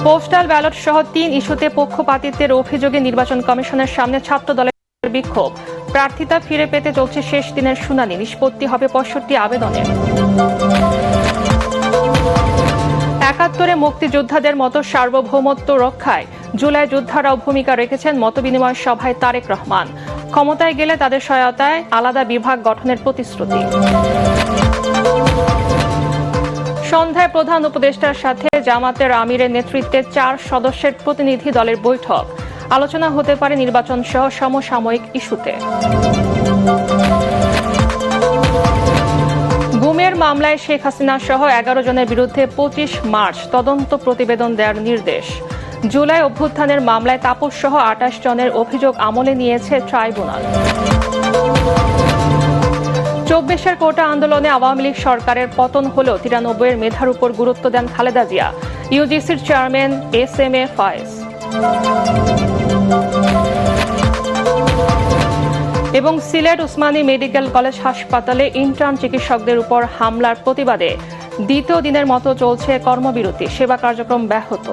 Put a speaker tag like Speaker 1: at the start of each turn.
Speaker 1: Postal ballot সহ ৩ ইস্যুতে পক্ষপাতিত্বের অভিযোগে নির্বাচন কমিশনের সামনে ছাত্র দলের বিক্ষোভ। প্রার্থিতা ফিরে পেতে চলছে শেষ দিনের শুনানি। নিষ্পত্তি হবে ৬৫ আবেদনের। ৭১-এ মুক্তিযোদ্ধাদের মতো সার্বভৌমত্ব রক্ষায় জুলাই যোদ্ধারাও ভূমিকা রেখেছেন মতবিনিময় সভায় তারেক রহমান। ক্ষমতায় গেলে তাদের সহায়তায় আলাদা বিভাগ গঠনের প্রতিশ্রুতি। সন্ধ্যায় প্রধান উপদেষ্টার সাথে জামাতের আমিরের নেতৃত্বে ৪ সদস্যের প্রতিনিধি দলের বৈঠক। আলোচনা হতে পারে নির্বাচন সহ সমসাময়িক ইস্যুতে। গুমের মামলায় শেখ হাসিনা সহ ১১ জনের বিরুদ্ধে ২৫ মার্চ তদন্ত প্রতিবেদন দেওয়ার নির্দেশ। জুলাই অভ্যুত্থানের মামলায় তাপস সহ ২৮ জনের অভিযোগ আমলে নিয়েছে ট্রাইব্যুনাল। ২৪-এর কোটা আন্দোলনে আওয়ামী লীগ সরকারের পতন হলেও ৯৩-এর মেধার উপর গুরুত্ব দেন খালেদা জিয়া। ইউজিসির চেয়ারম্যান এস.এম.এ ফয়েজ। এবং সিলেট ওসমানী মেডিকেল কলেজ হাসপাতালে ইন্টার্ন চিকিৎসকদের উপর হামলার প্রতিবাদে দ্বিতীয় দিনের মতো চলছে কর্মবিরতি। সেবা কার্যক্রম ব্যাহত।